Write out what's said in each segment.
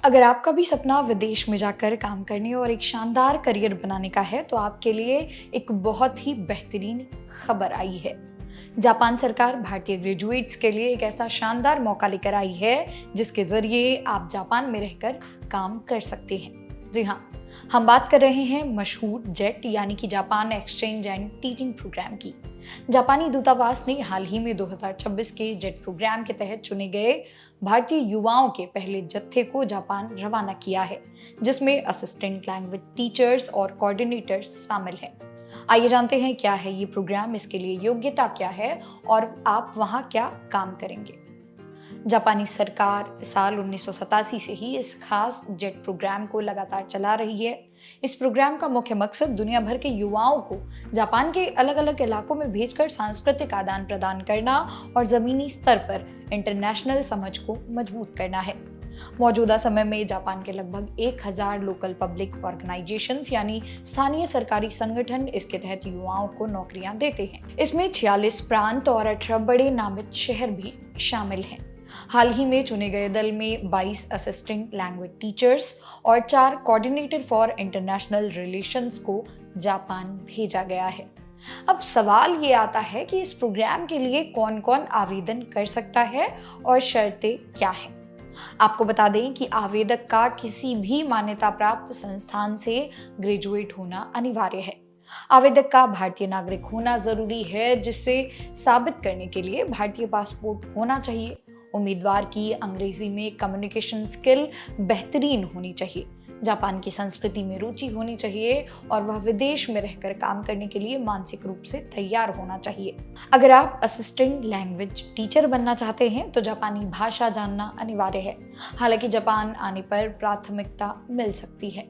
अगर आपका भी सपना विदेश में जाकर काम करने और एक शानदार करियर बनाने का है, तो आपके लिए एक बहुत ही बेहतरीन खबर आई है। जापान सरकार भारतीय ग्रेजुएट्स के लिए एक ऐसा शानदार मौका लेकर आई है, जिसके जरिए आप जापान में रहकर काम कर सकते हैं। जी हाँ, हम बात कर रहे हैं मशहूर जेट यानी कि Japan exchange and teaching programme की। जापानी दूतावास ने हाल ही में 2026 के जेट प्रोग्राम के तहत चुने गए भारतीय युवाओं के पहले जत्थे को जापान रवाना किया है, जिसमें असिस्टेंट लैंग्वेज टीचर्स और कोऑर्डिनेटर्स शामिल हैं। आइए जानते हैं क्या है ये प्रोग्राम, इसके लिए योग्यता क्या है और आप वहां क्या काम करेंगे। जापानी सरकार साल 1987 से ही इस खास जेट प्रोग्राम को लगातार चला रही है। इस प्रोग्राम का मुख्य मकसद दुनिया भर के युवाओं को जापान के अलग अलग इलाकों में भेजकर सांस्कृतिक आदान प्रदान करना और जमीनी स्तर पर इंटरनेशनल समझ को मजबूत करना है। मौजूदा समय में जापान के लगभग 1000 लोकल पब्लिक ऑर्गेनाइजेशंस यानी स्थानीय सरकारी संगठन इसके तहत युवाओं को नौकरियां देते हैं। इसमें 46 प्रांत और 18 बड़े नामित शहर भी शामिल हैं। हाल ही में चुने गए दल में 22 असिस्टेंट लैंग्वेज टीचर्स और 4 कोऑर्डिनेटर फॉर इंटरनेशनल रिलेशंस को जापान भेजा गया है। अब सवाल ये आता है कि इस प्रोग्राम के लिए कौन कौन आवेदन कर सकता है और शर्तें क्या हैं। आपको बता दें कि आवेदक का किसी भी मान्यता प्राप्त संस्थान से ग्रेजुएट होना अनिवार्य है। आवेदक का भारतीय नागरिक होना जरूरी है, जिससे साबित करने के लिए भारतीय पासपोर्ट होना चाहिए। उम्मीदवार की अंग्रेजी में कम्युनिकेशन स्किल बेहतरीन होनी चाहिए, जापान की संस्कृति में रुचि होनी चाहिए और वह विदेश में रहकर काम करने के लिए मानसिक रूप से तैयार होना चाहिए। अगर आप असिस्टेंट लैंग्वेज टीचर बनना चाहते हैं तो जापानी भाषा जानना अनिवार्य है। हालांकि जापान आने पर प्राथमिकता मिल सकती है,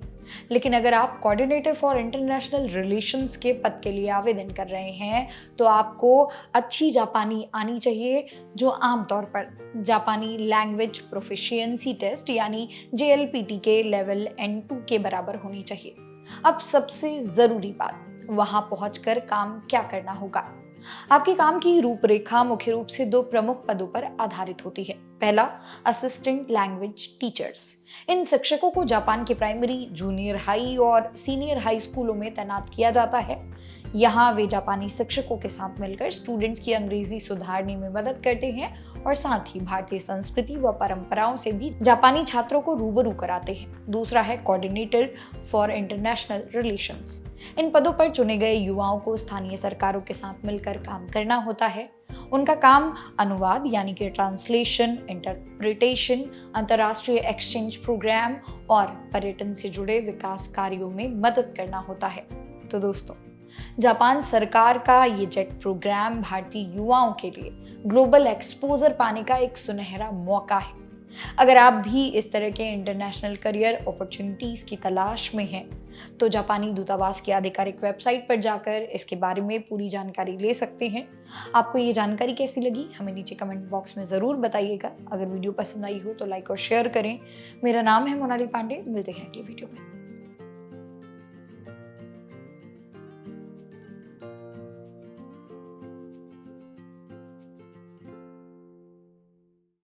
लेकिन अगर आप कोऑर्डिनेटर फॉर इंटरनेशनल रिलेशंस के पद के लिए आवेदन कर रहे हैं तो आपको अच्छी जापानी आनी चाहिए, जो आमतौर पर जापानी लैंग्वेज प्रोफिशिएंसी टेस्ट यानी JLPT के लेवल N2 के बराबर होनी चाहिए। अब सबसे जरूरी बात, वहां पहुंचकर काम क्या करना होगा। आपके काम की रूपरेखा मुख्य रूप से 2 प्रमुख पदों पर आधारित होती है। पहला, असिस्टेंट लैंग्वेज टीचर्स। इन शिक्षकों को जापान के प्राइमरी, जूनियर हाई और सीनियर हाई स्कूलों में तैनात किया जाता है। यहाँ वे जापानी शिक्षकों के साथ मिलकर स्टूडेंट्स की अंग्रेजी सुधारने में मदद करते हैं और साथ ही भारतीय संस्कृति व परंपराओं से भी जापानी छात्रों को रूबरू कराते हैं। दूसरा है कोऑर्डिनेटर फॉर इंटरनेशनल रिलेशंस। इन पदों पर चुने गए युवाओं को स्थानीय सरकारों के साथ मिलकर काम करना होता है। उनका काम अनुवाद यानी कि ट्रांसलेशन, इंटरप्रिटेशन, अंतर्राष्ट्रीय एक्सचेंज प्रोग्राम और पर्यटन से जुड़े विकास कार्यों में मदद करना होता है। तो दोस्तों, जापान सरकार का ये जेट प्रोग्राम भारतीय युवाओं के लिए ग्लोबल एक्सपोजर पाने का एक सुनहरा मौका है। अगर आप भी इस तरह के इंटरनेशनल करियर अपॉर्चुनिटीज की तलाश में हैं, तो जापानी दूतावास की आधिकारिक वेबसाइट पर जाकर इसके बारे में पूरी जानकारी ले सकते हैं। आपको ये जानकारी कैसी लगी, हमें नीचे कमेंट बॉक्स में ज़रूर बताइएगा। अगर वीडियो पसंद आई हो तो लाइक और शेयर करें। मेरा नाम है मोनाली पांडे, मिलते हैं अगले वीडियो में।